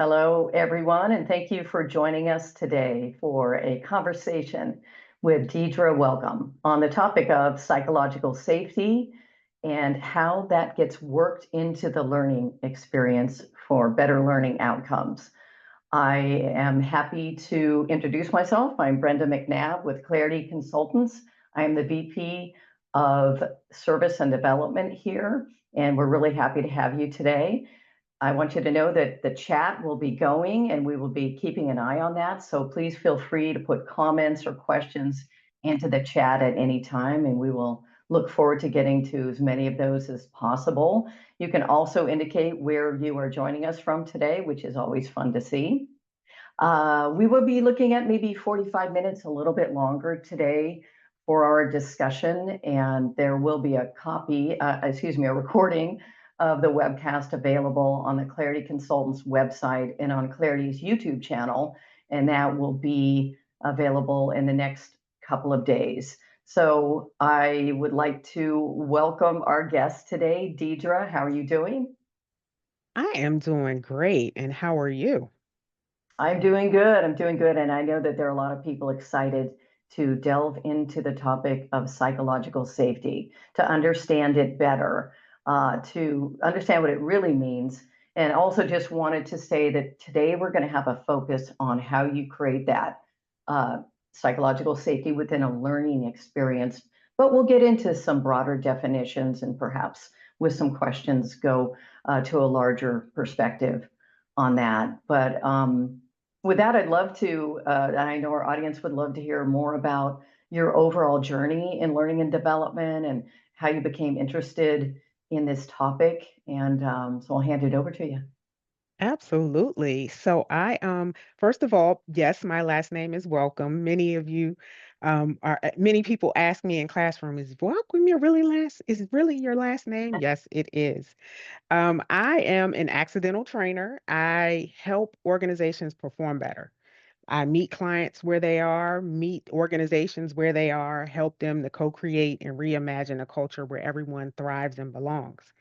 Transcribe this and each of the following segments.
Hello, everyone, and thank you for joining us today for a conversation with Deidre Welcome on the topic of psychological safety and how that gets worked into the learning experience for better learning outcomes. I am happy to introduce myself. I'm Brenda McNabb with Clarity Consultants. I am the VP of Service and Development here, and we're really happy to have you today. I want you to know that the chat will be going and we will be keeping an eye on that. So please feel free to put comments or questions into the chat at any time, and we will look forward to getting to as many of those as possible. You can also indicate where you are joining us from today, which is always fun to see. We will be looking at maybe 45 minutes, a little bit longer today for our discussion, and there will be a a recording of the webcast available on the Clarity Consultants website and on Clarity's YouTube channel, and that will be available in the next couple of days. So I would like to welcome our guest today, Deidre. How are you doing? I am doing great. And how are you? I'm doing good. I'm doing good. And I know that there are a lot of people excited to delve into the topic of psychological safety, to understand it better, to understand what it really means. And also just wanted to say that today we're going to have a focus on how you create that uh, psychological safety within a learning experience. But we'll get into some broader definitions and perhaps with some questions go to a larger perspective on that. But with that, I'd love to, and I know our audience would love to hear more about your overall journey in learning and development and how you became interested in this topic. And so I'll hand it over to you. Absolutely. So first of all, yes, my last name is Welcome. Many of you many people ask me in classroom, is Welcome is really your last name? Yes, it is. I am an accidental trainer. I help organizations perform better. I meet clients where they are, meet organizations where they are, help them to co create and reimagine a culture where everyone thrives and belongs.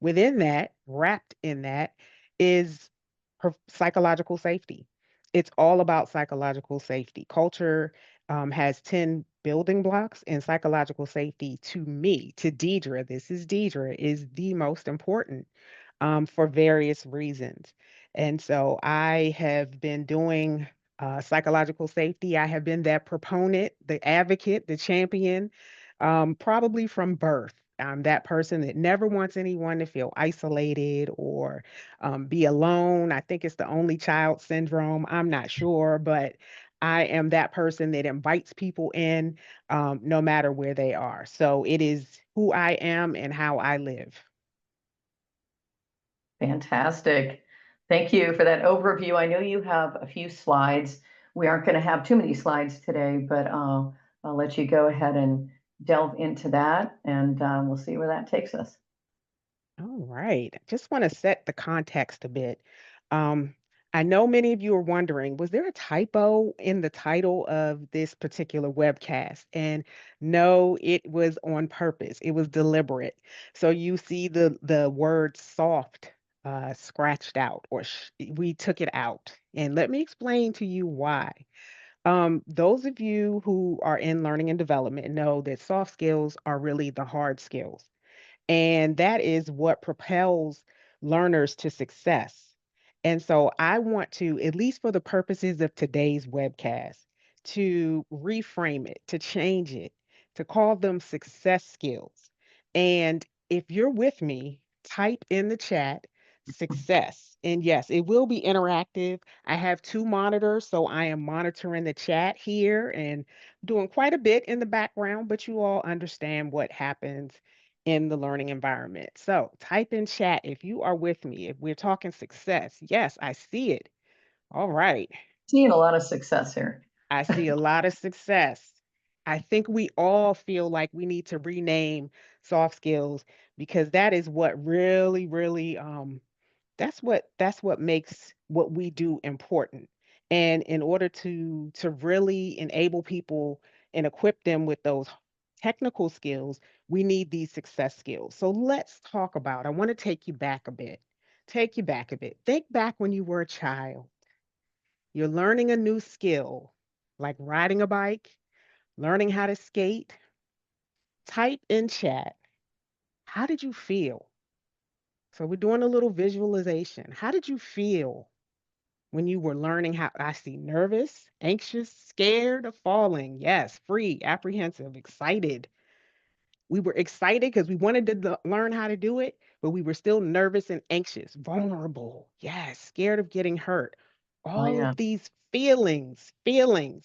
Within that, wrapped in that, is psychological safety. It's all about psychological safety. Culture has 10 building blocks, and psychological safety to me, to Deidre, this is Deidre, is the most important for various reasons. And so I have been doing psychological safety. I have been that proponent, the advocate, the champion, probably from birth. I'm that person that never wants anyone to feel isolated or be alone. I think it's the only child syndrome. I'm not sure, but I am that person that invites people in no matter where they are. So it is who I am and how I live. Fantastic. Thank you for that overview. I know you have a few slides. We aren't going to have too many slides today, but I'll let you go ahead and delve into that, and we'll see where that takes us. All right. Just want to set the context a bit. Um, I know many of you are wondering, was there a typo in the title of this particular webcast? And no, it was on purpose. It was deliberate. So you see the word soft scratched out, or we took it out. And let me explain to you why. Those of you who are in learning and development know that soft skills are really the hard skills. And that is what propels learners to success. And so I want to, at least for the purposes of today's webcast, to reframe it, to change it, to call them success skills. And if you're with me, type in the chat success. And yes, it will be interactive. I have two monitors, so I am monitoring the chat here and doing quite a bit in the background, but you all understand what happens in the learning environment. So type in chat if you are with me. If we're talking success, yes, I see it. All right. Seeing a lot of success here. I see a lot of success. I think we all feel like we need to rename soft skills because that is what really that's what makes what we do important. And in order to really enable people and equip them with those technical skills, we need these success skills. So let's talk about. I want to take you back a bit take you back a bit. Think back when you were a child. You're learning a new skill, like riding a bike, learning how to skate. Type in chat. How did you feel? So we're doing a little visualization. How did you feel when you were learning how? I see nervous, anxious, scared of falling. Yes, free, apprehensive, excited. We were excited because we wanted to learn how to do it, but we were still nervous and anxious, vulnerable. Yes, scared of getting hurt. Oh, All yeah. of these feelings.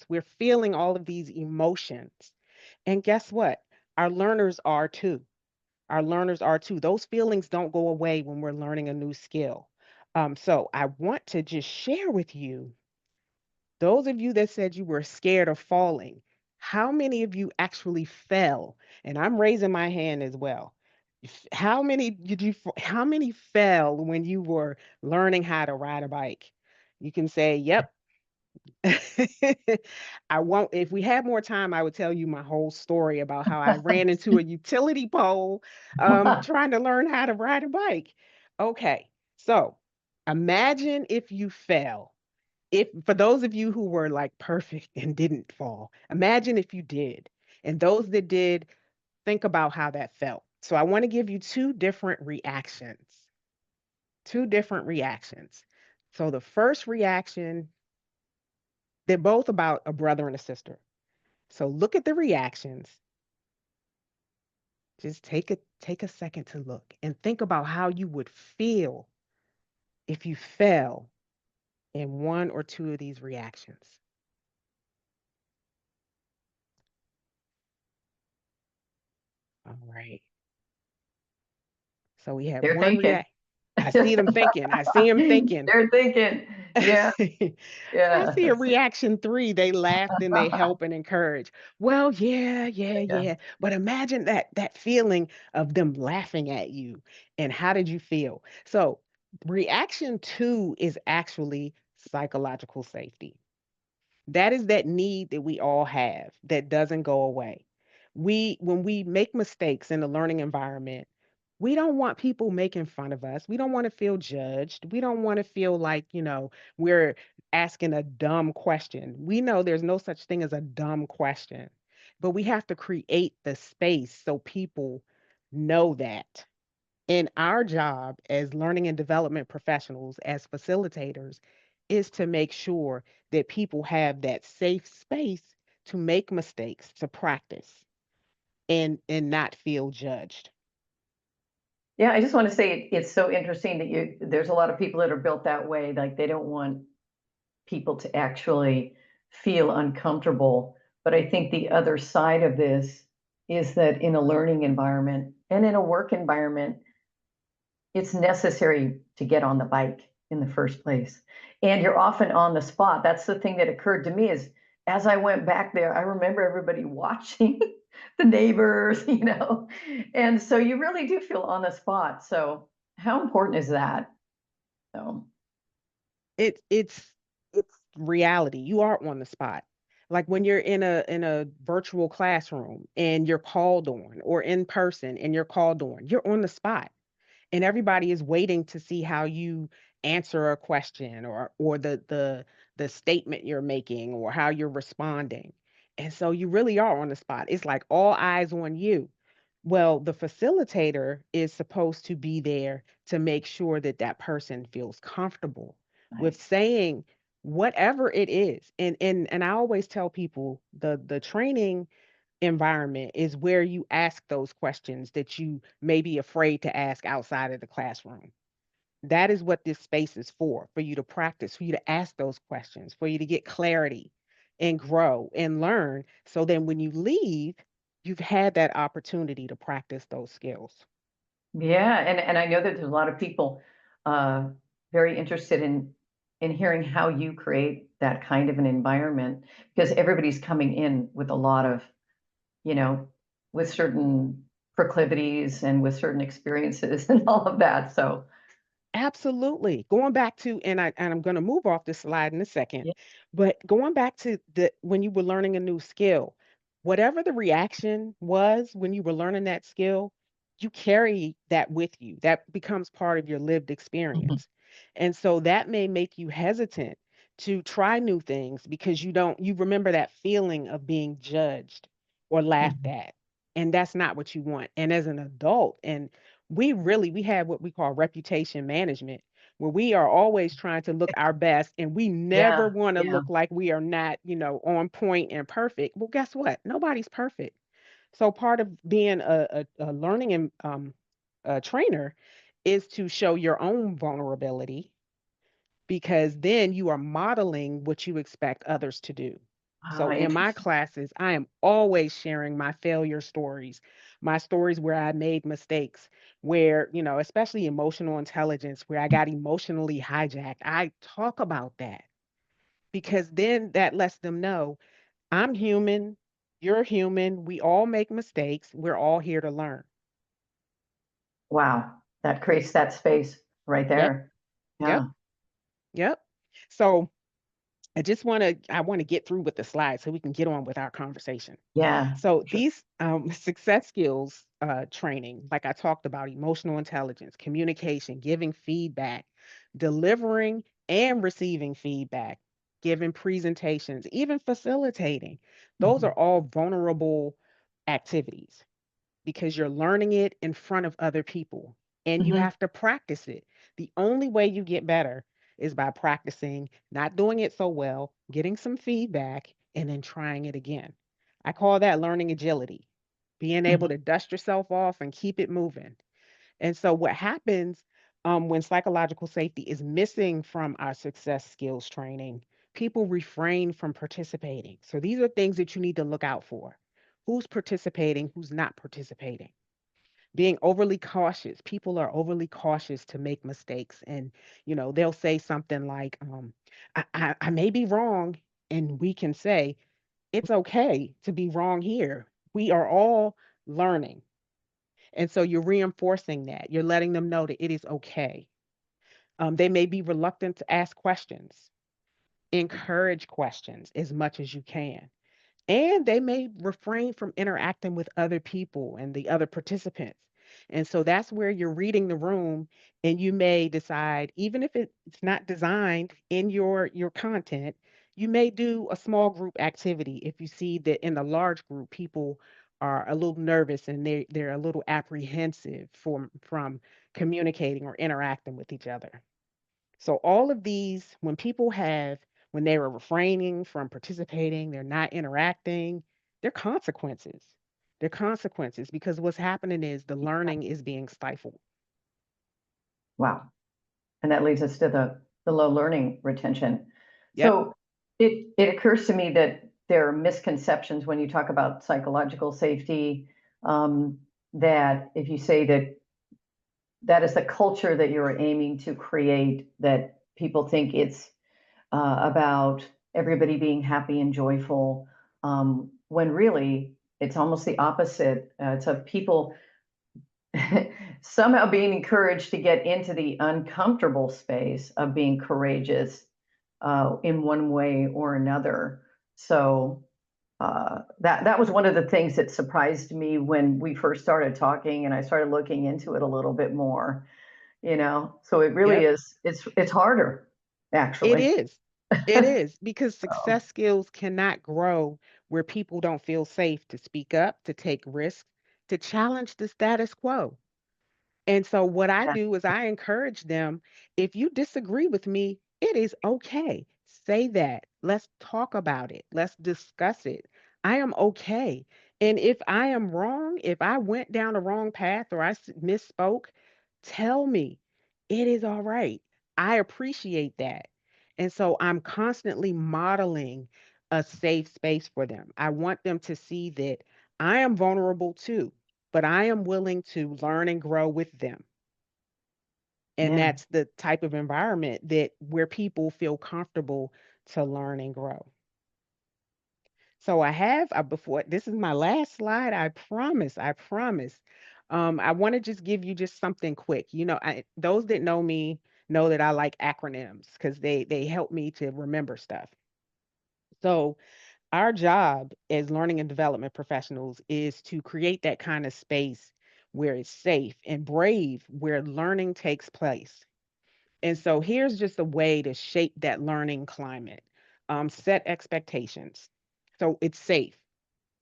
We're feeling all of these emotions. And guess what? Our learners are too. Our learners are too. Those feelings don't go away when we're learning a new skill. So I want to just share with you, those of you that said you were scared of falling, how many of you actually fell? And I'm raising my hand as well. How many how many fell when you were learning how to ride a bike? You can say, yep. I won't, if we had more time, I would tell you my whole story about how I ran into a utility pole trying to learn how to ride a bike. Okay, so imagine if you fell. If for those of you who were like perfect and didn't fall, imagine if you did. And those that did, think about how that felt. So I want to give you two different reactions. Two different reactions. So the first reaction, they're both about a brother and a sister. So look at the reactions. Just take a second to look and think about how you would feel if you fell in one or two of these reactions. All right. So we have They're one thinking. react. I see them thinking. I see them thinking. They're thinking. Yeah, I yeah. see a reaction three. They laughed and they help and encourage. Well, yeah, yeah, Yeah. yeah. But imagine that feeling of them laughing at you. And how did you feel? So reaction two is actually psychological safety. That is that need that we all have that doesn't go away. When we make mistakes in the learning environment, we don't want people making fun of us. We don't want to feel judged. We don't want to feel like, we're asking a dumb question. We know there's no such thing as a dumb question, but we have to create the space so people know that. And our job as learning and development professionals, as facilitators, is to make sure that people have that safe space to make mistakes, to practice, and not feel judged. Yeah, I just want to say it's so interesting that there's a lot of people that are built that way, like they don't want people to actually feel uncomfortable. But I think the other side of this is that in a learning environment and in a work environment, it's necessary to get on the bike in the first place. And you're often on the spot. That's the thing that occurred to me is as I went back there, I remember everybody watching the neighbors, and so you really do feel on the spot. So how important is that? So It's reality. You are on the spot. Like when you're in a virtual classroom and you're called on, or in person and you're called on, you're on the spot. And everybody is waiting to see how you answer a question, or the statement you're making, or how you're responding. And so you really are on the spot. It's like all eyes on you. Well, the facilitator is supposed to be there to make sure that that person feels comfortable with right. saying whatever it is. And I always tell people, the training environment is where you ask those questions that you may be afraid to ask outside of the classroom. That is what this space is for you to practice, for you to ask those questions, for you to get clarity and grow and learn. So then when you leave, you've had that opportunity to practice those skills. Yeah, and I know that there's a lot of people uh, very interested in hearing how you create that kind of an environment because everybody's coming in with a lot of, you know, with certain proclivities and with certain experiences and all of that. So Absolutely. Going back to, and I'm going to move off this slide in a second, yeah, but going back to the when you were learning a new skill, whatever the reaction was when you were learning that skill, you carry that with you. That becomes part of your lived Mhm. experience. And so that may make you hesitant to try new things because you remember that feeling of being judged or laughed Mhm. at. And that's not what you want. And as an adult, and we have what we call reputation management, where we are always trying to look our best and we never Yeah, want to yeah. look like we are not, on point and perfect. Well, guess what? Nobody's perfect. So part of being a learning and a trainer is to show your own vulnerability because then you are modeling what you expect others to do. Ah, So in my interesting. classes, I am always sharing my failure stories, my stories where I made mistakes, where, especially emotional intelligence, where I got emotionally hijacked. I talk about that because then that lets them know I'm human. You're human. We all make mistakes. We're all here to learn. Wow, that creates that space right Yep. there. Yep. Yeah, Yep. So I want to get through with the slides so we can get on with our conversation. yeah, So sure. these success skills training, like I talked about, emotional intelligence, communication, giving feedback, delivering and receiving feedback, giving presentations, even facilitating. Those are Mhm. all vulnerable activities because you're learning it in front of other people and you Mhm. have to practice it. The only way you get better is by practicing, not doing it so well, getting some feedback, and then trying it again. I call that learning agility, being able Mhm. to dust yourself off and keep it moving. And so, what happens when psychological safety is missing from our success skills training, people refrain from participating. So, these are things that you need to look out for. Who's participating, who's not participating? Being overly cautious. People are overly cautious to make mistakes. And, they'll say something like, I may be wrong. And we can say, it's okay to be wrong here. We are all learning. And so you're reinforcing that. You're letting them know that it is okay. They may be reluctant to ask questions. Encourage questions as much as you can. And they may refrain from interacting with other people and the other participants. And so that's where you're reading the room and you may decide, even if it's not designed in your content, you may do a small group activity if you see that in a large group people are a little nervous and they're a little apprehensive from communicating or interacting with each other. So all of these, when they are refraining from participating, they're not interacting, they're consequences. They're consequences because what's happening is the learning is being stifled. Wow, and that leads us to the low learning retention. Yep. So it occurs to me that there are misconceptions when you talk about psychological safety, um, that if you say that that is the culture that you're aiming to create, that people think it's about everybody being happy and joyful, when really it's almost the opposite. It's of people somehow being encouraged to get into the uncomfortable space of being courageous in one way or another. So that was one of the things that surprised me when we first started talking, and I started looking into it a little bit more. So it really Yep. is. It's harder, It actually. is. It is because So, success skills cannot grow where people don't feel safe to speak up, to take risks, to challenge the status quo. And so what I yeah, do is I encourage them, if you disagree with me, it is okay. Say that. Let's talk about it. Let's discuss it. I am okay. And if I am wrong, if I went down the wrong path or misspoke, tell me. It is all right. I appreciate that. And so I'm constantly modeling a safe space for them. I want them to see that I am vulnerable too, but I am willing to learn and grow with them. And yeah. that's the type of environment that where people feel comfortable to learn and grow. So before this is my last slide. I promise. I promise. I want to just give you just something quick. Those that know me know that I like acronyms because they help me to remember stuff. So our job as learning and development professionals is to create that kind of space where it's safe, and brave, where learning takes place. And so here's just a way to shape that learning climate. Set expectations. So it's safe.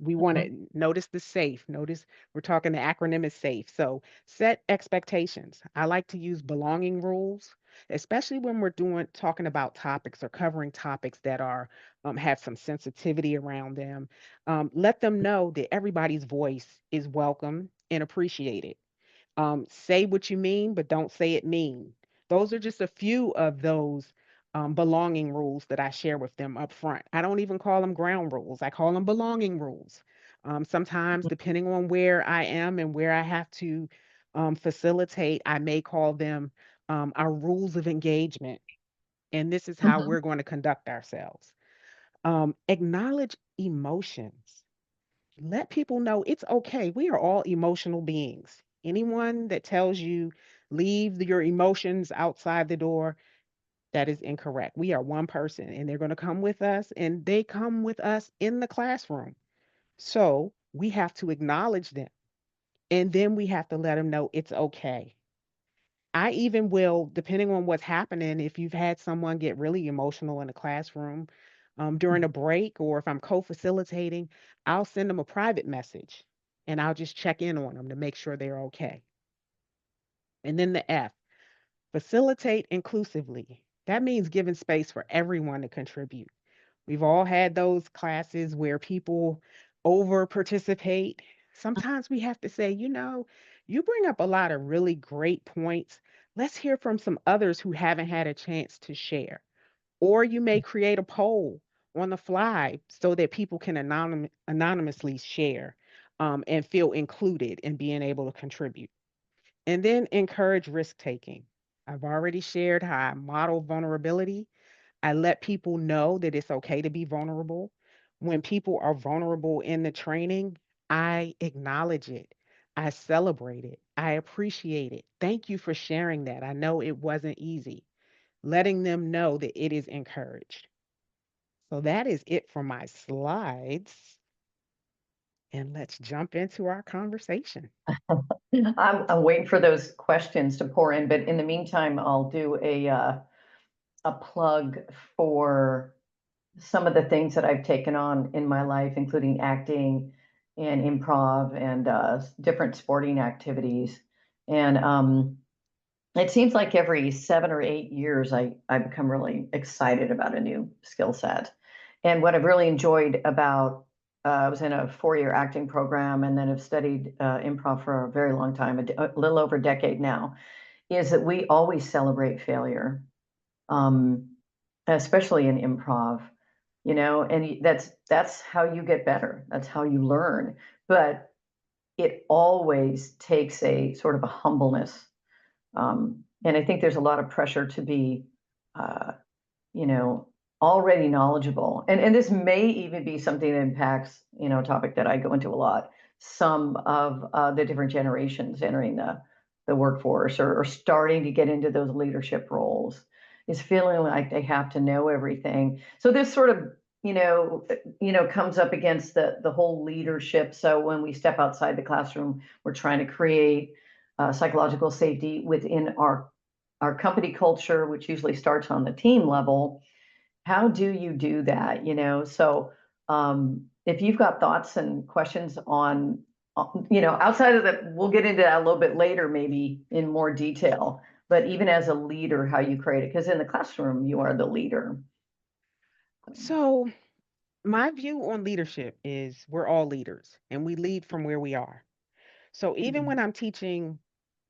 We want Mhm. to notice the safe. Notice we're talking the acronym is safe. So set expectations. I like to use belonging rules, especially when we're doing talking about topics or covering topics that are have some sensitivity around them. Let them know that everybody's voice is welcome and appreciated. Say what you mean, but don't say it mean. Those are just a few of those belonging rules that I share with them up front. I don't even call them ground rules, I call them belonging rules. Sometimes, depending on where I am and where I have to facilitate, I may call them our rules of engagement. And this is how Mhm. we're going to conduct ourselves. Acknowledge emotions. Let people know it's okay. We are all emotional beings. Anyone that tells you leave your emotions outside the door, that is incorrect. We are one person and they're going to come with us and they come with us in the classroom. So we have to acknowledge them and then we have to let them know it's okay. I even will, depending on what's happening, if you've had someone get really emotional in a classroom during a break, or if I'm co facilitating, I'll send them a private message and I'll just check in on them to make sure they're okay. And then the F, facilitate inclusively. That means giving space for everyone to contribute. We've all had those classes where people over participate. Sometimes we have to say, you bring up a lot of really great points. Let's hear from some others who haven't had a chance to share. Or you may create a poll on the fly so that people can anonymously share and feel included in being able to contribute. And then encourage risk taking. I've already shared how I model vulnerability. I let people know that it's okay to be vulnerable. When people are vulnerable in the training, I acknowledge it. I celebrate it. I appreciate it. Thank you for sharing that. I know it wasn't easy. Letting them know that it is encouraged. So that is it for my slides. And let's jump into our conversation. I'm waiting for those questions to pour in, but in the meantime, I'll do a plug for some of the things that I've taken on in my life, including acting and improv and different sporting activities. And it seems like every 7 or 8 years, I become really excited about a new skill set. And what I've really enjoyed about I was in a 4 year acting program and then have studied improv for a very long time, a little over a decade now, is that we always celebrate failure, um, especially in improv, and that's how you get better. That's how you learn. But it always takes a sort of a humbleness, and I think there's a lot of pressure to be, uh, you know, already knowledgeable. And this may even be something that impacts, a topic that I go into a lot. Some of the different generations entering the workforce or starting to get into those leadership roles is feeling like they have to know everything. So this sort of, comes up against the whole leadership. So when we step outside the classroom, we're trying to create psychological safety within our company culture, which usually starts on the team level. How do you do that? So if you've got thoughts and questions on, outside of that, we'll get into that a little bit later, maybe in more detail. But even as a leader, how you create it, because in the classroom, you are the leader. So, my view on leadership is we're all leaders and we lead from where we are. So, even when I'm teaching,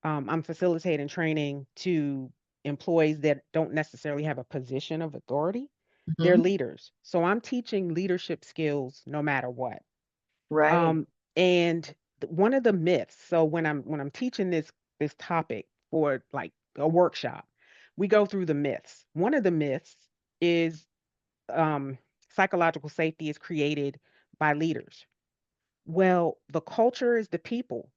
I'm facilitating training to employees that don't necessarily have a position of authority, they're Mhm. leaders. So, I'm teaching leadership skills no matter what. Right. Um, and one of the myths, so when I'm teaching this topic for like a workshop, we go through the myths. One of the myths is um, psychological safety is created by leaders. Well, the culture is the people.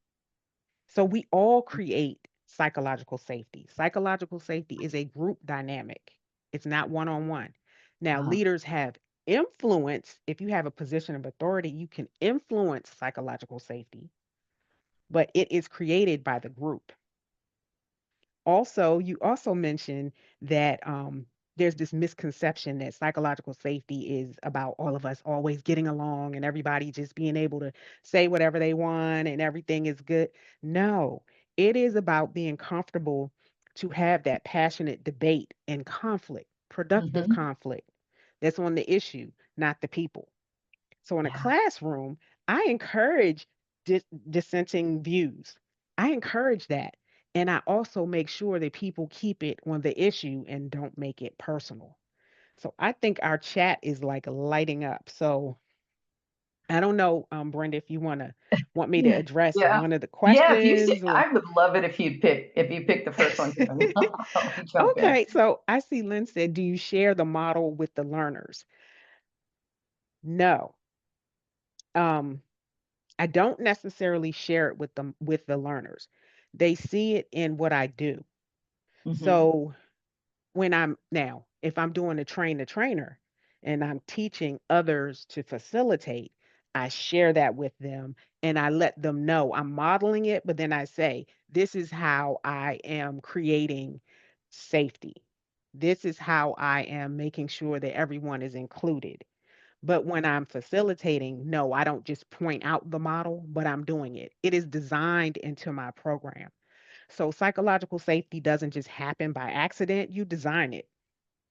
So we all create psychological safety. Psychological safety is a group dynamic. It's not one on one. Now, Uh-huh. leaders have influence. If you have a position of authority, you can influence psychological safety. but it is created by the group. Also, you also mentioned that there's this misconception that psychological safety is about all of us always getting along and everybody just being able to say whatever they want and everything is good. No, it is about being comfortable to have that passionate debate and conflict, productive Hmm. conflict that's on the issue, not the people. So in a Yeah. classroom, I encourage dissenting views. I encourage that. And I also make sure that people keep it on the issue and don't make it personal. So I think our chat is like lighting up. So I don't know, Brenda, if you want me to Yeah. address Yeah. one of the Yeah. If you say, questions or I would love it if you pick the first one, Karen. Let me jump in. okay. So I see Lynn said, do you share the model with the learners? No. Um, I don't necessarily share it with them with the learners. They see it in what I do. Hmm. So when I'm now, if I'm doing a train the trainer and I'm teaching others to facilitate, I share that with them and I let them know I'm modeling it, but then I say, this is how I am creating safety. This is how I am making sure that everyone is included. But when I'm facilitating, no, I don't just point out the model, but I'm doing it. It is designed into my program. So psychological safety doesn't just happen by accident, you design it.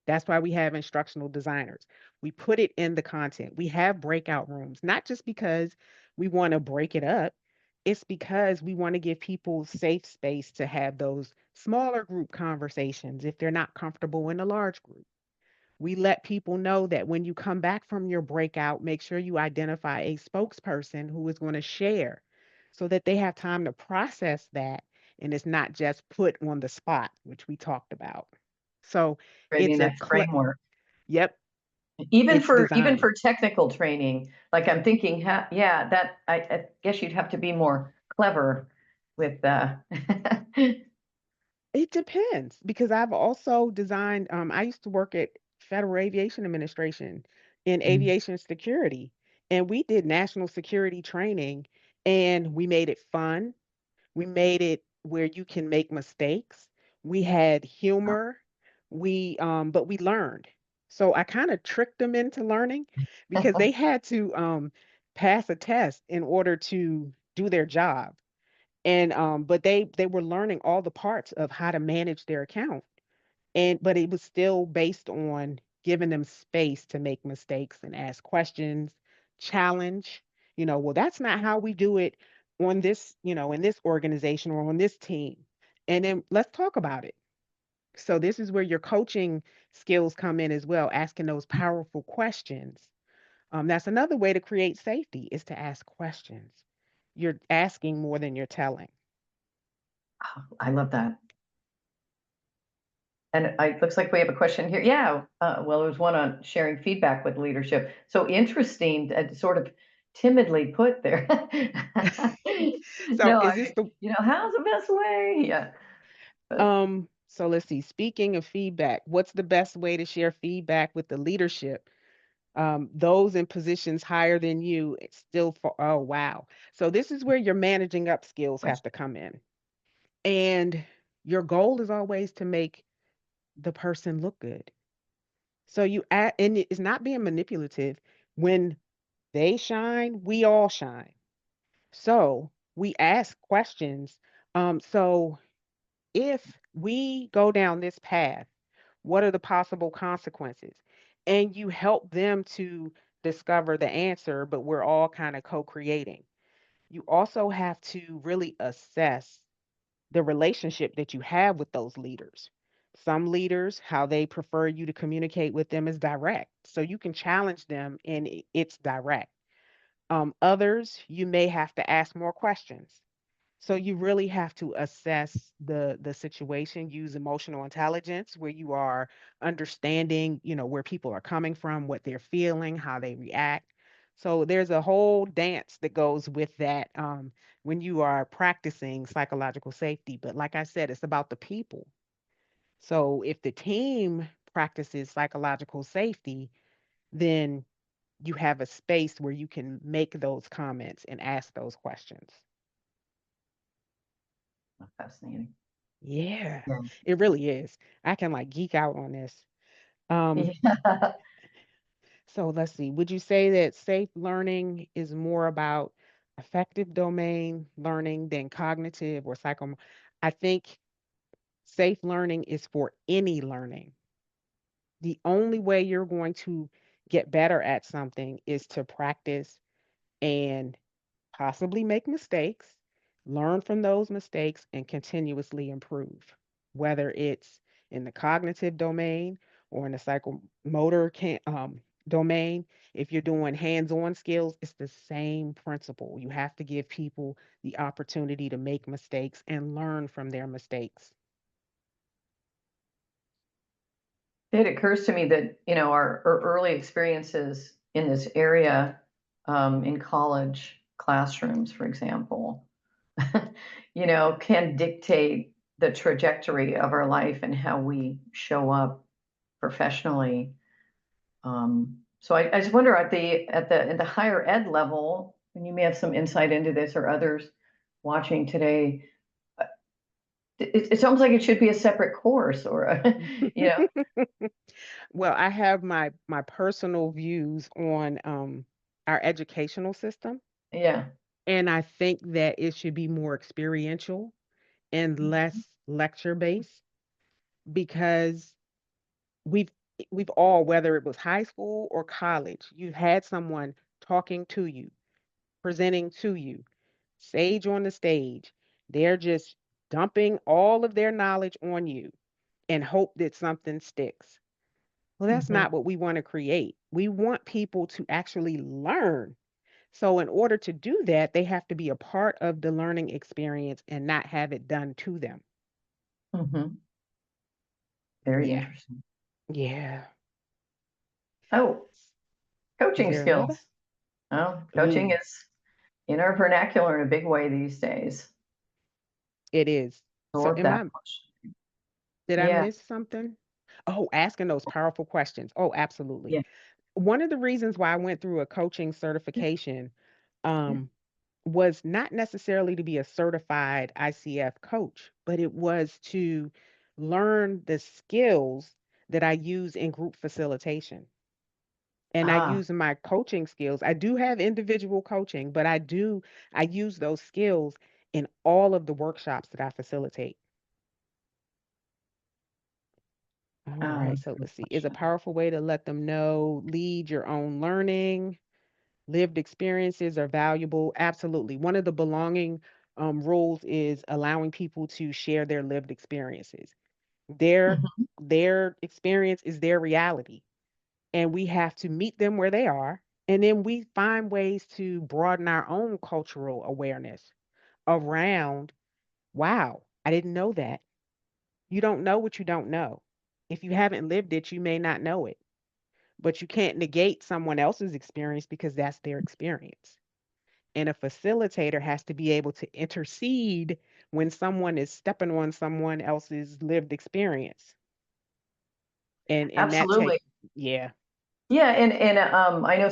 That's why we have instructional designers. We put it in the content. We have breakout rooms, not just because we want to break it up, it's because we want to give people safe space to have those smaller group conversations if they're not comfortable in a large group. We let people know that when you come back from your breakout, make sure you identify a spokesperson who is going to share so that they have time to process that and it's not just put on the spot, which we talked about. So Creating it's that framework. yep, Even it's for designed. technical training, like I'm thinking, yeah, that I guess you'd have to be more clever with It depends because I've also designed, I used to work at Federal Aviation Administration in aviation security, and we did national security training and we made it fun. We made it where you can make mistakes. We had humor. But we learned. So I kind of tricked them into learning because they had to pass a test in order to do their job. And but they were learning all the parts of how to manage their account. And but it was still based on giving them space to make mistakes and ask questions, challenge, well, that's not how we do it on this, in this organization or on this team. And then let's talk about it. So this is where your coaching skills come in as well, asking those powerful questions. That's another way to create safety is to ask questions. You're asking more than you're telling. I love that. And it looks like we have a question here. Yeah, well, there was one on sharing feedback with leadership. So interesting, sort of timidly put there. So No, is this the how's the best way? Yeah, but so let's see. Speaking of feedback, what's the best way to share feedback with the leadership? Those in positions higher than you, it's still for, oh, wow. So this is where your managing up skills have to come in. And your goal is always to make the person look good. So and it's not being manipulative. When they shine, we all shine. So we ask questions. So if we go down this path, what are the possible consequences? And you help them to discover the answer, but we're all kind of co creating. You also have to really assess the relationship that you have with those leaders. Some leaders, how they prefer you to communicate with them is direct. So you can challenge them and it's direct. Others, you may have to ask more questions. So you really have to assess the situation, use emotional intelligence where you are understanding, where people are coming from, what they're feeling, how they react. So there's a whole dance that goes with that when you are practicing psychological safety. But like I said, it's about the people. So if the team practices psychological safety, then you have a space where you can make those comments and ask those questions. Fascinating. Yeah, Yeah. it really is. I can like geek out on this. Um, Yeah. so let's see. Would you say that safe learning is more about affective domain learning than cognitive or psycho? I think safe learning is for any learning. The only way you're going to get better at something is to practice and possibly make mistakes, learn from those mistakes, and continuously improve, whether it's in the cognitive domain or in the psychomotor domain. If you're doing hands on skills, it's the same principle. You have to give people the opportunity to make mistakes and learn from their mistakes. It occurs to me that, our early experiences in this area, in college classrooms, for example, can dictate the trajectory of our life and how we show up professionally. So I just wonder at the higher ed level, and you may have some insight into this or others watching today, it's almost like it should be a separate course or you know, Well, I have my personal views on our educational system, yeah. and I think that it should be more experiential and less lecture based because we've we've all, whether it was high school or college, you've had someone talking to you, presenting to you, sage on the stage. They're just dumping all of their knowledge on you and hope that something sticks. Well, that's Mhm, not what we want to create. We want people to actually learn. So, in order to do that, they have to be a part of the learning experience and not have it done to them. mhm. Very Yeah. interesting. Yeah. Oh, Is coaching there another? skills. Oh, coaching Ooh, is in our vernacular in a big way these days. it is. So, Absorb that much. did I Yeah, miss something? Oh, asking those powerful questions. Oh, absolutely. yeah, One of the reasons why I went through a coaching certification yeah. um, was not necessarily to be a certified ICF coach, but it was to learn the skills that I use in group facilitation. And I Ah, use my coaching skills. I do have individual coaching, but I use those skills in all of the workshops that I facilitate. All oh, right. that's a So good let's see. Is a question. powerful way to let them know, lead your own learning. Lived experiences are valuable. Absolutely. One of the belonging rules is allowing people to share their lived experiences. Their Mhm, their experience is their reality, and we have to meet them where they are. And then we find ways to broaden our own cultural awareness around, wow, I didn't know that. You don't know what you don't know. If you haven't lived it, you may not know it, but you can't negate someone else's experience because that's their experience. And a facilitator has to be able to intercede when someone is stepping on someone else's lived experience. And that absolutely. take yeah. Yeah, and I know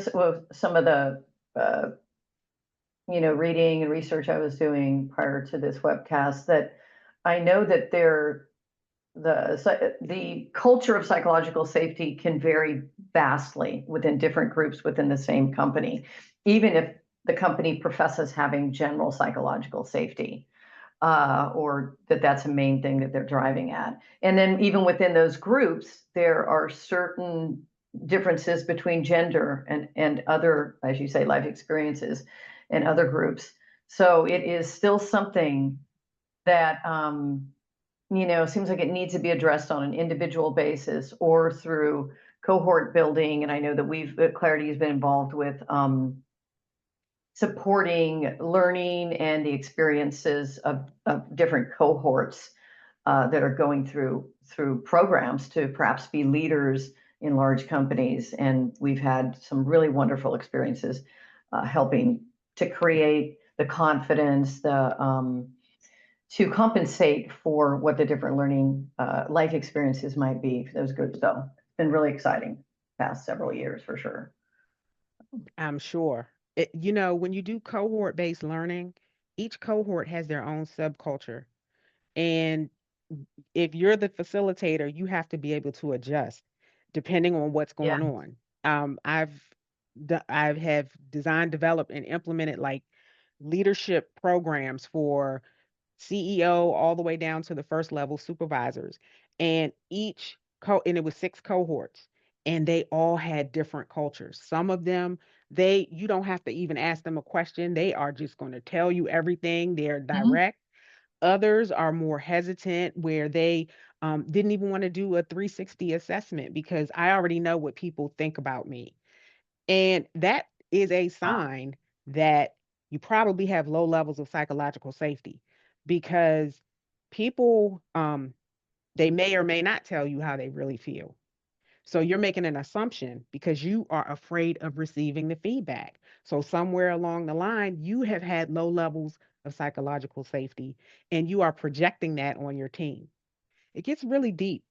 some of the uh, reading and research I was doing prior to this webcast that I know that the culture of psychological safety can vary vastly within different groups within the same company, even if the company professes having general psychological safety, or that's a main thing that they're driving at. And then even within those groups, there are certain differences between gender and other, as you say, life experiences and other groups. So it is still something that seems like it needs to be addressed on an individual basis or through cohort building. And I know that Clarity has been involved with supporting learning and the experiences of different cohorts that are going through programs to perhaps be leaders in large companies. And we've had some really wonderful experiences helping to create the confidence, the to compensate for what the different learning life experiences might be for those groups. So it's been really exciting past several years for sure. I'm sure. When you do cohort based learning, each cohort has their own subculture. And if you're the facilitator, you have to be able to adjust depending on what's Yeah. going on. I've I have designed, developed, and implemented like leadership programs for CEO all the way down to the first level supervisors. And and it was 6 cohorts, and they all had different cultures. Some of them, you don't have to even ask them a question. They are just going to tell you everything. They're Mhm. direct. Others are more hesitant, where they didn't even want to do a 360 assessment because I already know what people think about me. And that is a Wow. sign that you probably have low levels of psychological safety, because people, they may or may not tell you how they really feel. So you're making an assumption because you are afraid of receiving the feedback. So somewhere along the line, you have had low levels of psychological safety, and you are projecting that on your team. It gets really deep.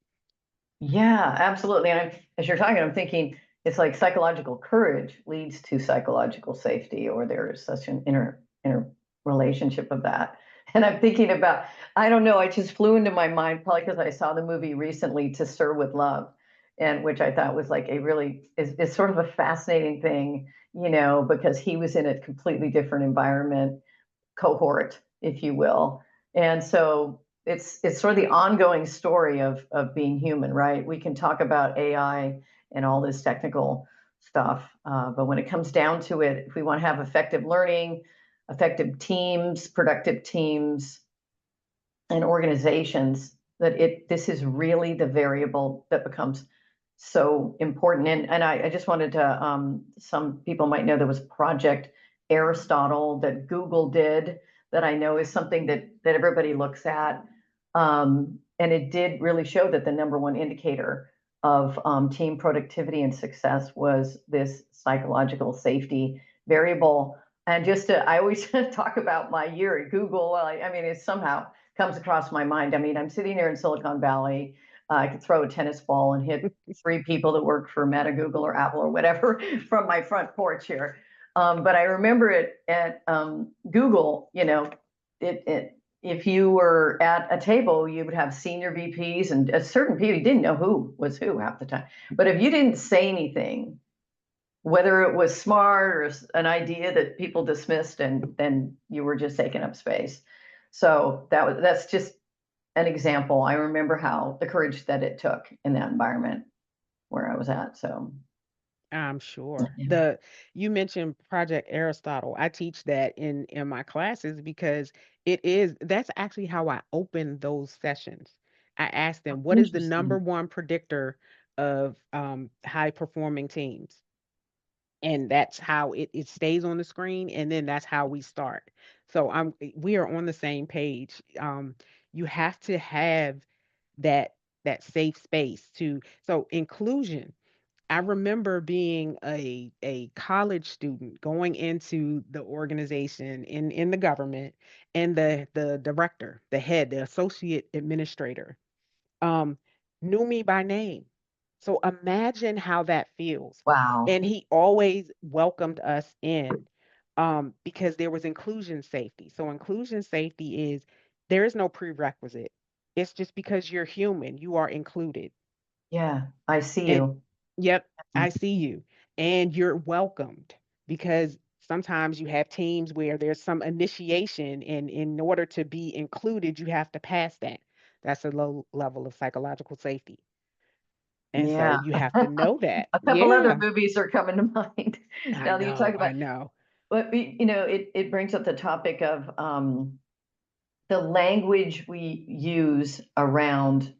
Yeah, absolutely. And as you're talking, I'm thinking it's like psychological courage leads to psychological safety, or there is such an inner relationship of that. And I'm thinking about, I don't know, it just flew into my mind, probably because I saw the movie recently, To Sir with Love, and which I thought was like a really is sort of a fascinating thing, because he was in a completely different environment, cohort, if you will. And so it's sort of the ongoing story of being human, right? We can talk about AI and all this technical stuff, but when it comes down to it, if we want to have effective learning, effective teams, productive teams, and organizations, that this is really the variable that becomes so important. And I just wanted to, some people might know there was Project Aristotle that Google did, that I know is something that everybody looks at. And it did really show that the number one indicator of team productivity and success was this psychological safety variable. And just to, I always talk about my year at Google. I mean, it somehow comes across my mind. I mean, I'm sitting here in Silicon Valley. I could throw a tennis ball and hit three people that work for Meta, Google, or Apple, or whatever from my front porch here. But I remember it at Google. It if you were at a table, you would have senior VPs and a certain people. You didn't know who was who half the time. But if you didn't say anything, whether it was smart or an idea that people dismissed, and then you were just taking up space. So that's just an example. I remember how the courage that it took in that environment where I was at. So I'm sure. yeah. You mentioned Project Aristotle. I teach that in my classes because that's actually how I open those sessions. I ask them, what is the number Interesting. one predictor of high performing teams? And that's how it stays on the screen, and then that's how we start. So we are on the same page. You have to have that safe space to so inclusion. I remember being a college student going into the organization in the government, and the director, the head, the associate administrator, um, knew me by name. So imagine how that feels. Wow. And he always welcomed us in, because there was inclusion safety. So inclusion safety is, there is no prerequisite. It's just because you're human, you are included. Yeah, I see And you. yep, I see you. And you're welcomed, because sometimes you have teams where there's some initiation, and in order to be included, you have to pass that. That's a low level of psychological safety. And so Yeah. you have to know that. A couple other Yeah, movies are coming to mind I now that you talk know, about. I know. But it brings up the topic of the language we use around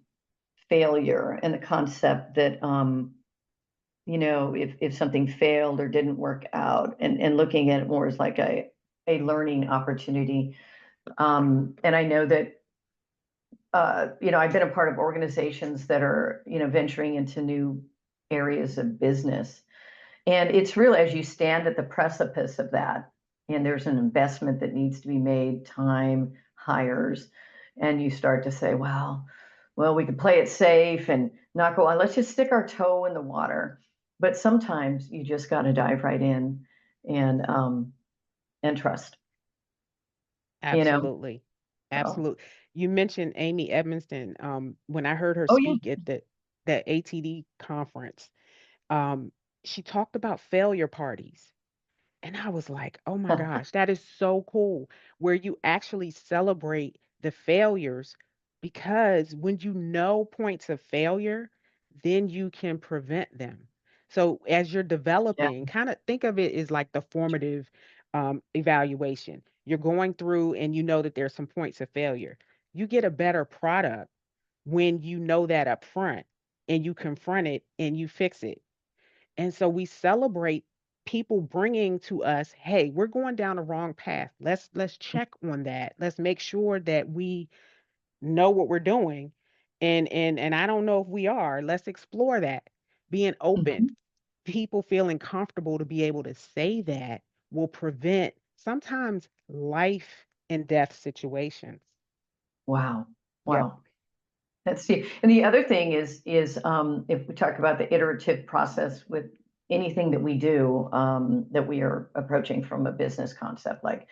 failure, and the concept that if something failed or didn't work out, and looking at it more as like a learning opportunity. And I know that I've been a part of organizations that are, venturing into new areas of business. And it's really, as you stand at the precipice of that, and there's an investment that needs to be made, time, hires, and you start to say, well, we could play it safe and not go on. Let's just stick our toe in the water. But sometimes you just got to dive right in and um, and trust. You know. Absolutely. So Absolutely. You mentioned Amy Edmonston. When I heard her Oh yeah. speak at that ATD conference, um, she talked about failure parties. And I was like, oh my gosh, that is so cool. Where you actually celebrate the failures, because when you know points of failure, then you can prevent them. So as you're Yeah. developing, kind of think of it as like the formative evaluation. You're going through and you know that there's some points of failure. You get a better product when you know that up front and you confront it and you fix it. And so we celebrate people bringing to us, "Hey, we're going down the wrong path. Let's check on that. Let's make sure that we know what we're doing." And I don't know if we are. Let's explore that. Being open, Mhm. people feeling comfortable to be able to say that will prevent sometimes life and death situations. Wow. Yep. Wow. That's the, and the other thing is if we talk about the iterative process with anything that we do, that we are approaching from a business concept, like,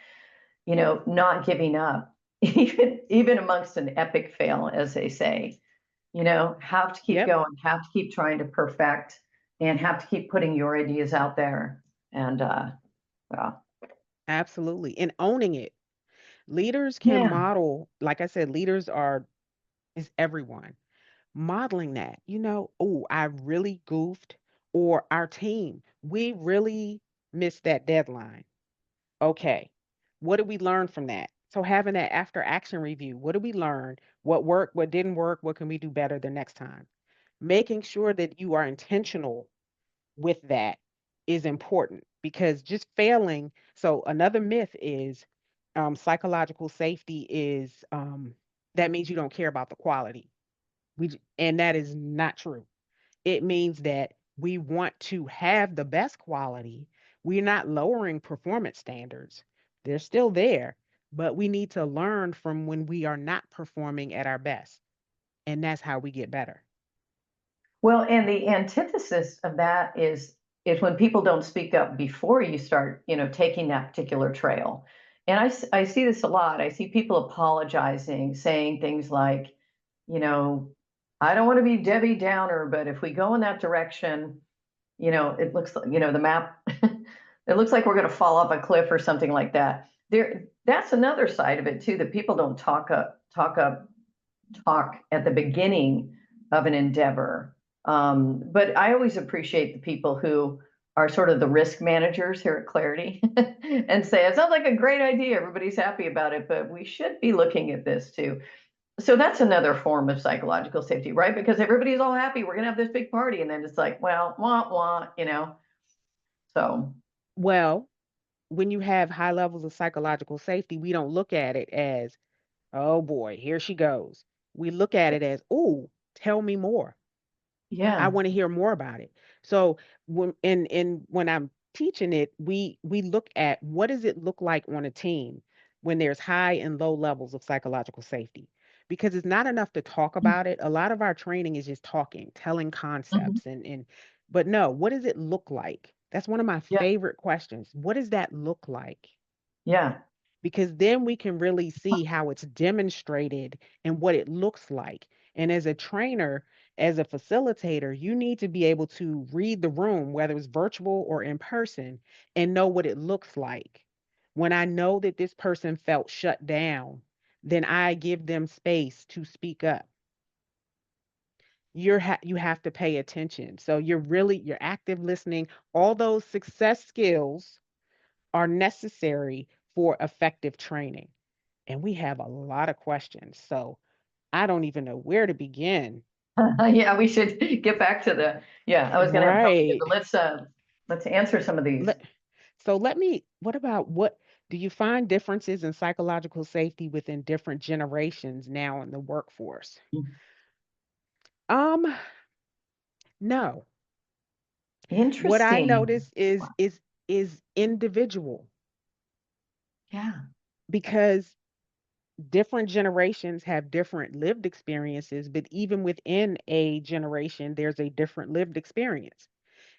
not giving up, even amongst an epic fail, as they say, have to keep Yep. going, have to keep trying to perfect, and have to keep putting your ideas out there. And well, Absolutely. And owning it. Leaders can yeah. model, like I said, leaders are is everyone modeling that, oh, I really goofed, or our team, we really missed that deadline. Okay, what did we learn from that? So having that after action review, what did we learn? What worked? What didn't work? What can we do better the next time? Making sure that you are intentional with that is important, because just failing. So another myth is psychological safety is that means you don't care about the quality. And that is not true. It means that we want to have the best quality. We're not lowering performance standards. They're still there, but we need to learn from when we are not performing at our best. And that's how we get better. Well, and the antithesis of that is when people don't speak up before you start, taking that particular trail. And I see this a lot. I see people apologizing, saying things like, you know, I don't want to be Debbie Downer, but if we go in that direction, it looks like, the map, it looks like we're going to fall off a cliff or something like that. That's another side of it too, that people don't talk at the beginning of an endeavor. But I always appreciate the people who are sort of the risk managers here at Clarity and say, it sounds like a great idea. Everybody's happy about it, but we should be looking at this too. So that's another form of psychological safety, right? Because everybody's all happy. We're going to have this big party. And then it's like, well, wah, wah, So, Well, when you have high levels of psychological safety, we don't look at it as, oh boy, here she goes. We look at it as, oh, tell me more. I yeah. want to hear more about it. So when I'm teaching it, we look at what does it look like on a team when there's high and low levels of psychological safety. Because it's not enough to talk about it. A lot of our training is just talking, telling Mhm. concepts and but no, what does it look like? That's one of my Yeah. favorite questions. What does that look like? Yeah. Because then we can really see how it's demonstrated and what it looks like. And as a trainer, as a facilitator, you need to be able to read the room, whether it's virtual or in person, and know what it looks like. When I know that this person felt shut down, then I give them space to speak up. You have to pay attention. So you're active listening. All those success skills are necessary for effective training. And we have a lot of questions. So I don't even know where to begin. Yeah, we should get back to yeah, I was going to have plenty, Right. but let's answer some of these. Let, so what about what do you find differences in psychological safety within different generations now in the workforce? Um, no. What I Interesting. notice is individual, Yeah. because different generations have different lived experiences, but even within a generation, there's a different lived experience.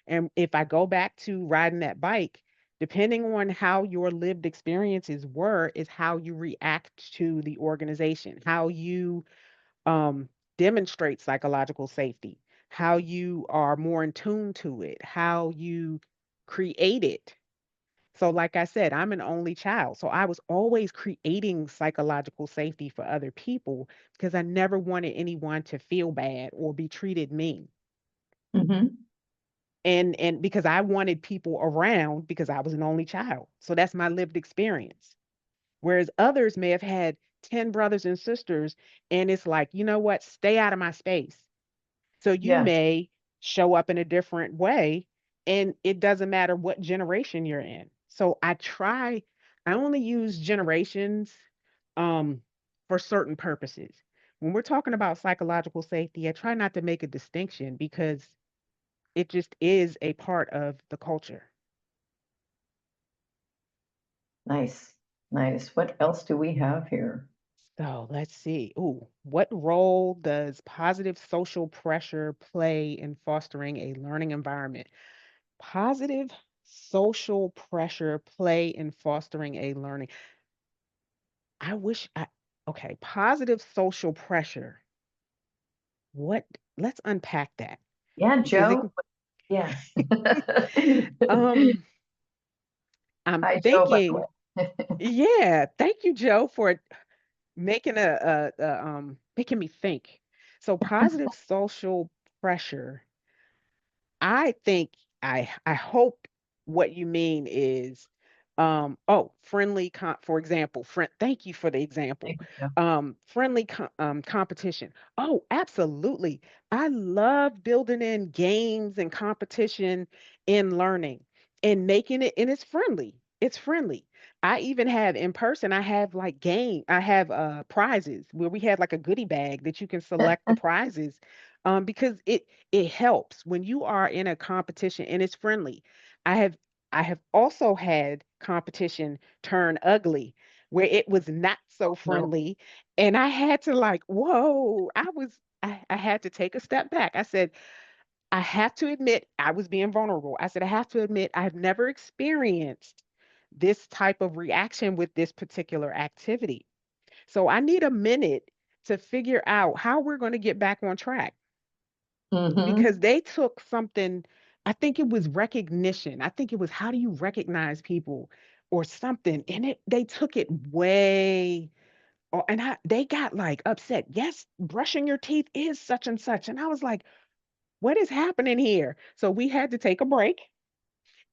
And if I go back to riding that bike, Depending on how your lived experiences were, is how you react to the organization, how you um, demonstrate psychological safety, how you are more in tune to it, how you create it. So, like I said, I'm an only child. So I was always creating psychological safety for other people because I never wanted anyone to feel bad or be treated mean. Hmm. And because I wanted people around because I was an only child. So that's my lived experience. Whereas others may have had 10 brothers and sisters, and it's like, you know what, stay out of my space. So you Yeah. may show up in a different way, and it doesn't matter what generation you're in. So I only use generations um, for certain purposes. When we're talking about psychological safety, I try not to make a distinction because it just is a part of the culture. Nice. Nice. What else do we have here? So let's see. Ooh, what role does positive social pressure play in fostering a learning environment? Positive social pressure play in fostering a learning. I wish I, okay, positive social pressure. What, let's unpack that Yeah, because it Joe. can, Yeah. um, I'm Hi, Joe, by the thinking, way. yeah, thank you, Joe, for making making me think. So positive social pressure, I think I hope what you mean is friendly for example, thank you for the example. Thank you. Friendly competition. Oh, absolutely. I love building in games and competition in learning and making it, and it's friendly. It's friendly. I even have in person, I have like I have prizes where we had like a goodie bag that you can select the prizes because it helps when you are in a competition and it's friendly. I have I have also had competition turn ugly where it was not so No. friendly and I had to like, whoa, I had to take a step back. I said, I have to admit I was being vulnerable. I said, I have to admit I've never experienced this type of reaction with this particular activity. So I need a minute to figure out how we're going to get back on track Hmm. because they took something. I think it was recognition. I think it was how do you recognize people or something, and they took it way. And they got like upset. Yes, brushing your teeth is such and such, and I was like, what is happening here? So we had to take a break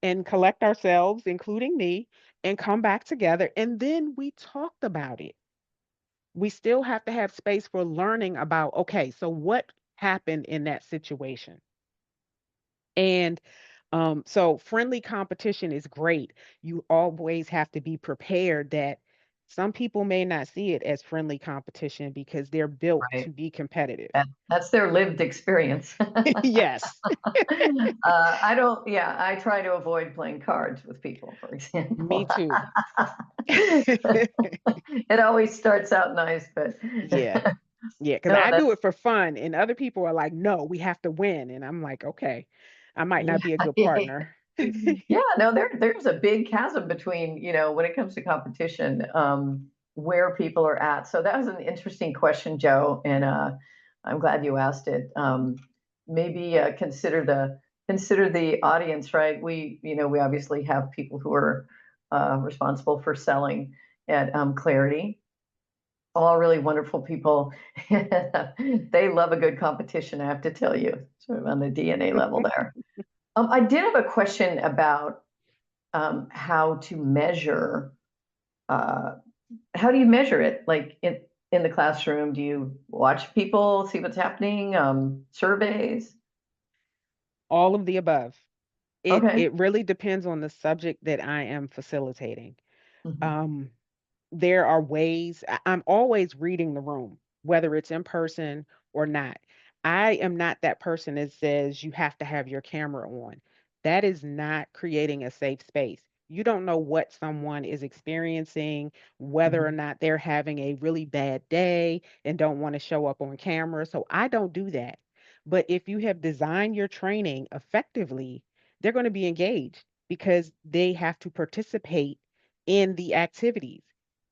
and collect ourselves, including me, and come back together, and then we talked about it. We still have to have space for learning about, okay, so what happened in that situation. And so friendly competition is great. You always have to be prepared that some people may not see it as friendly competition because they're built Right. to be competitive. That's their lived experience. Yes, I don't, yeah, I try to avoid playing cards with people, for me example. too. It always starts out nice, but Yeah. Yeah, because no, I do that's, it for fun, and other people are like, no, we have to win. And I'm like, okay, I might yeah. not be a good partner. Yeah, no, there's a big chasm between, when it comes to competition, where people are at. So that was an interesting question, Joe, and I'm glad you asked it. Maybe consider the audience, right? We obviously have people who are responsible for selling at Clarity. All really wonderful people. They love a good competition, I have to tell you, sort of on the DNA level there. I did have a question about how to measure. Uh, how do you measure it? Like in the classroom, do you watch people, see what's happening? Surveys? All of the above. It Okay. it really depends on the subject that I am facilitating. Mhm. Um, there are ways I'm always reading the room, whether it's in person or not. I am not that person that says you have to have your camera on. That is not creating a safe space. You don't know what someone is experiencing, whether or Mhm. not they're having a really bad day and don't want to show up on camera. So I don't do that. But if you have designed your training effectively, they're going to be engaged. because they have to participate in the activities,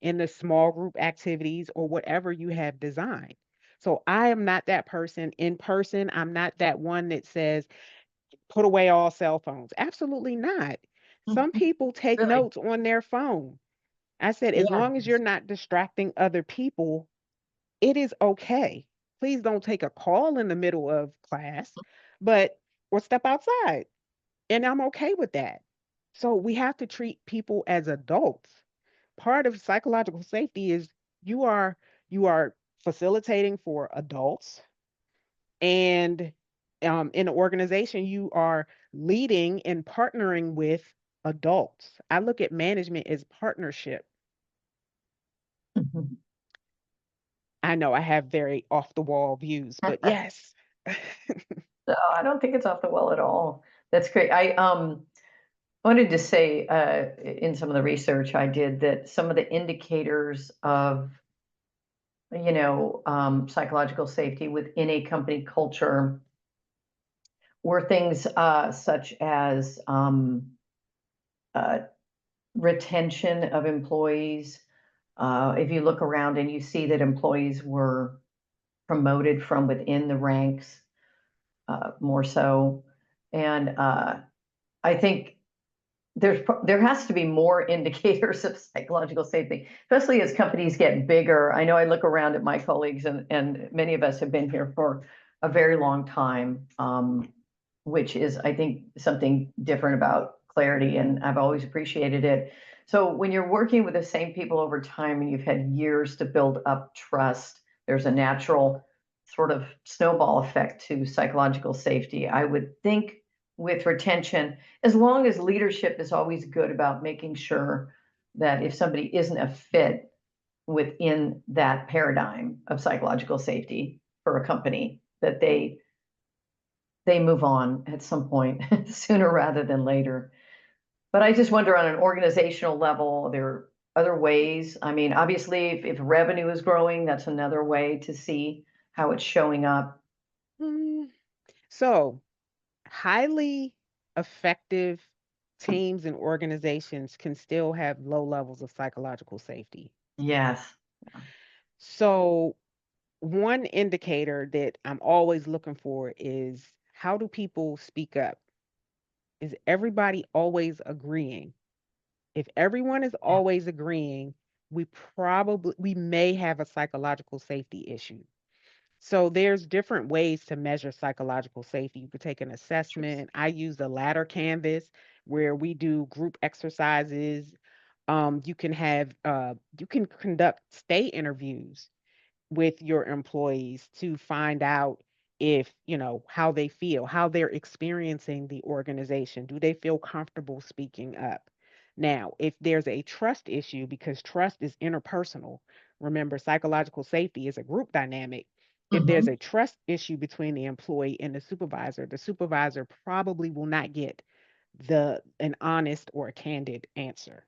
in the small group activities or whatever you have designed. So I am not that person in person. I'm not that one that says, put away all cell phones. Absolutely not. Some Mhm. people take Really? notes on their phone. I said, as Yeah. long as you're not distracting other people, it is okay. Please don't take a call in the middle of class, but or step outside. And I'm okay with that. So we have to treat people as adults. Part of psychological safety is you are you are facilitating for adults, and in an organization you are leading and partnering with adults. I look at management as partnership. Mhm. I know I have very off the wall views, but yes. No, I don't think it's off the wall at all. That's great. I wanted to say in some of the research I did that some of the indicators of psychological safety within a company culture were things such as uh, retention of employees. If you look around and you see that employees were promoted from within the ranks, more so, and I think there has to be more indicators of psychological safety, especially as companies get bigger. I know I look around at my colleagues, and many of us have been here for a very long time, which is, I think, something different about clarity, and I've always appreciated it. So when you're working with the same people over time and you've had years to build up trust, there's a natural sort of snowball effect to psychological safety. I would think with retention, as long as leadership is always good about making sure that if somebody isn't a fit within that paradigm of psychological safety for a company, that they move on at some point sooner rather than later. But I just wonder on an organizational level, there are other ways. I mean, obviously, if revenue is growing, that's another way to see how it's showing up. Mm, so highly effective teams and organizations can still have low levels of psychological safety. Yes. So, one indicator that I'm always looking for is, how do people speak up? Is everybody always agreeing? If everyone is Yeah. always agreeing, we may have a psychological safety issue. So there's different ways to measure psychological safety. You could take an assessment. I use the ladder canvas where we do group exercises. You can conduct stay interviews with your employees to find out if, how they feel, how they're experiencing the organization. Do they feel comfortable speaking up? Now, if there's a trust issue, because trust is interpersonal, remember, psychological safety is a group dynamic. If there's Mhm. a trust issue between the employee and the supervisor probably will not get the an honest or a candid answer.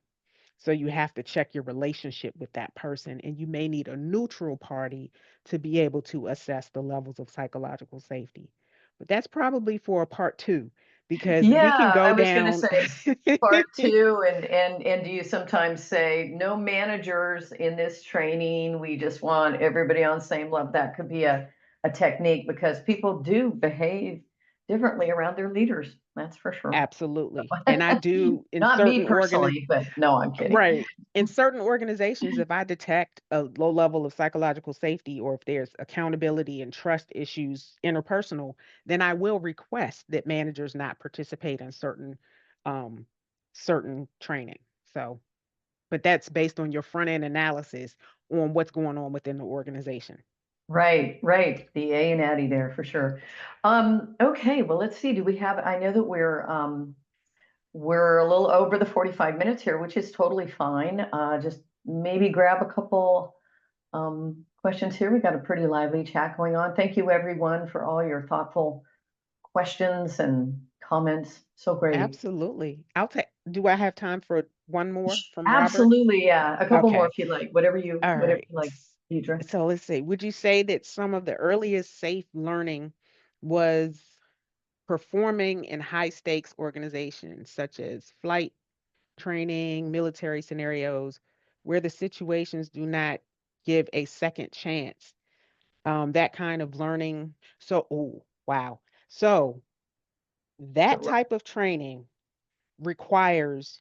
So you have to check your relationship with that person, and you may need a neutral party to be able to assess the levels of psychological safety. But that's probably for a part two, because we can Yeah, go I was gonna down. say part 2, and do you sometimes say, "No managers in this training, we just want everybody on the same level?" That could be a technique because people do behave differently around their leaders, that's for sure. Absolutely. And I do in Not me certain organi personally, but no, I'm kidding. right. In certain organizations, if I detect a low level of psychological safety, or if there's accountability and trust issues interpersonal, then I will request that managers not participate in um, certain training. So, but that's based on your front end analysis on what's going on within the organization. Right, right, the A and Addie there for sure. Okay, well, let's see, do we have I know that we're a little over the 45 minutes here, which is totally fine. Just maybe grab a couple questions here. We got a pretty lively chat going on. Thank you, everyone, for all your thoughtful questions and comments. So great. Absolutely. I'll take, do I have time for one more from Robert? Absolutely, yeah. A couple more Okay. if you like. All Whatever right. you like, Deidre. So let's see. Would you say that some of the earliest safe learning was performing in high stakes organizations such as flight training, military scenarios, where the situations do not give a second chance. That kind of learning. So, oh, wow. So, that So, type of training requires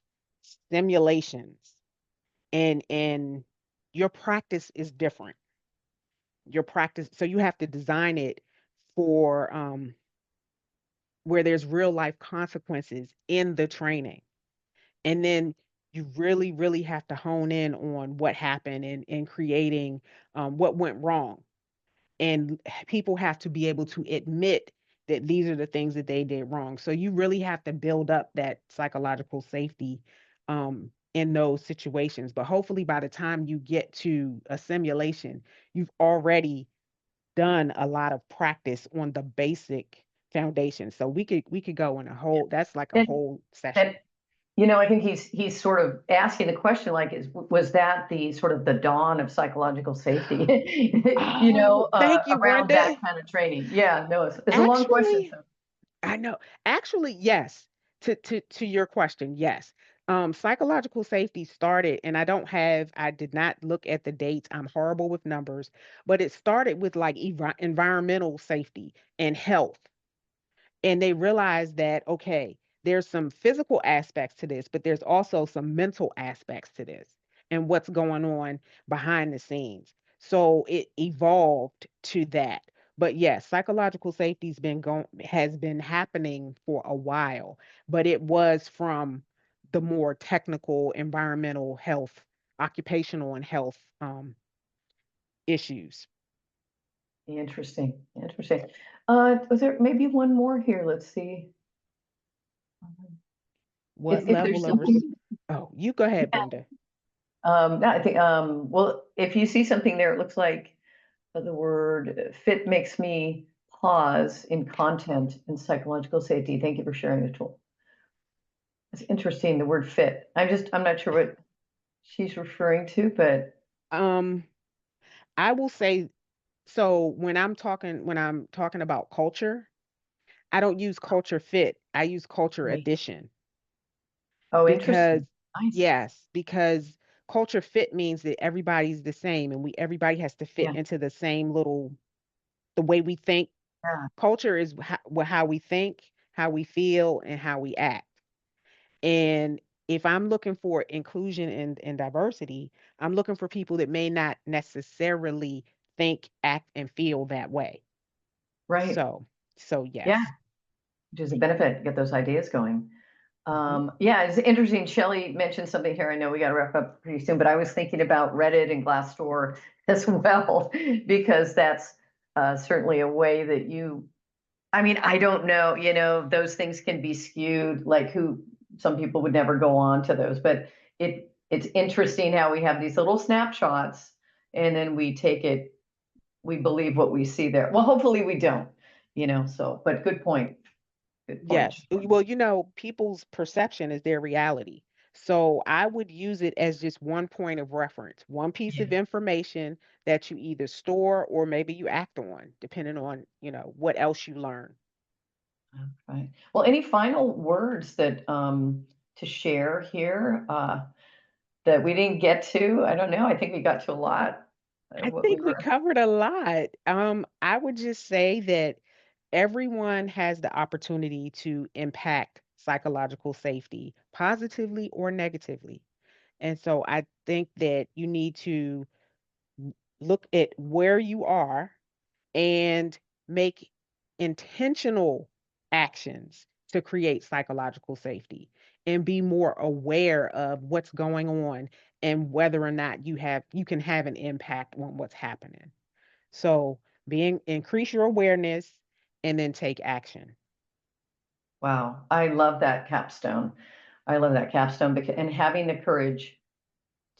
simulations, and your practice is different. Your practice, so you have to design it for where there's real life consequences in the training. And then you really, really have to hone in on what happened and creating what went wrong. And people have to be able to admit that these are the things that they did wrong. So you really have to build up that psychological safety in those situations. But hopefully, by the time you get to a simulation, you've already done a lot of practice on the basic foundation. So we could go in a whole, that's like a and, whole session. and I think he's sort of asking the question like, was that the sort of the dawn of psychological safety, Oh, thank you, around that Brenda. kind of training? Yeah, no, it's a long question. Actually, So I know. Actually, yes. To your question, yes. Psychological safety started, and I did not look at the dates. I'm horrible with numbers, but it started with like environmental safety and health, and they realized that okay, there's some physical aspects to this, but there's also some mental aspects to this and what's going on behind the scenes. So it evolved to that. But yes, psychological safety's been going has been happening for a while, but it was from the more technical environmental health, occupational and health issues. interesting, interesting. Was there maybe one more here? Let's see. What If level there's of something, oh, you go ahead, Brenda. no, I think, well, if you see something there, it looks like the word fit makes me pause in content and psychological safety. Thank you for sharing the tool. It's interesting, the word fit. I'm not sure what she's referring to, but Um, I will say so when I'm talking about culture, I don't use culture fit. I use culture okay. addition Oh, because interesting. Nice. yes, because culture fit means that everybody's the same and we everybody has to fit Yeah, into the same little the way we think. yeah, Culture is how we think, how we feel, and how we act. And if I'm looking for inclusion and diversity, I'm looking for people that may not necessarily think, act, and feel that way. right. So, so Yeah, yes. which is a benefit, get those ideas going. Mhm. Yeah, it's interesting. Shelley mentioned something here. I know we got to wrap up pretty soon, but I was thinking about Reddit and Glassdoor as well, because that's certainly a way that I mean, I don't know, those things can be skewed, like some people would never go on to those, but it's interesting how we have these little snapshots and then we believe what we see there. Well, hopefully we don't, so, but good point. Good point. Yes. Well, people's perception is their reality. So I would use it as just one point of reference, one piece Yeah. of information that you either store or maybe you act on, depending on, what else you learn. Okay. Well, any final words that to share here that we didn't get to? I don't know. I think we got to a lot of I what we think we were. covered a lot. I would just say that everyone has the opportunity to impact psychological safety positively or negatively. And so I think that you need to look at where you are and make intentional actions to create psychological safety and be more aware of what's going on and whether or not you can have an impact on what's happening. So being increase your awareness and then take action. Wow, I love that capstone. I love that capstone because and having the courage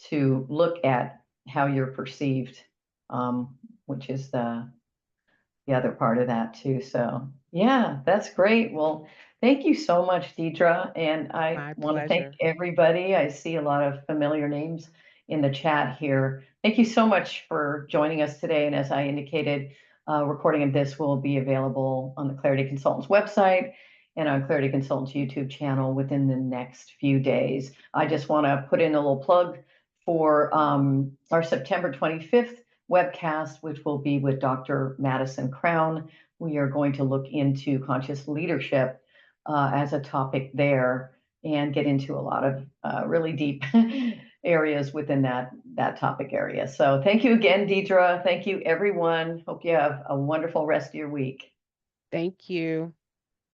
to look at how you're perceived, which is the other part of that too. So yeah, that's great. Well, thank you so much, Deidre. And I My want to thank pleasure. everybody. I see a lot of familiar names in the chat here. Thank you so much for joining us today. And as I indicated, recording of this will be available on the Clarity Consultants website and on Clarity Consultants YouTube channel within the next few days. I just want to put in a little plug for our September 25th webcast, which will be with Dr. Madison Crown. We are going to look into conscious leadership as a topic there and get into a lot of really deep areas within that topic area. So thank you again, Deidre. Thank you, everyone. Hope you have a wonderful rest of your week. Thank you.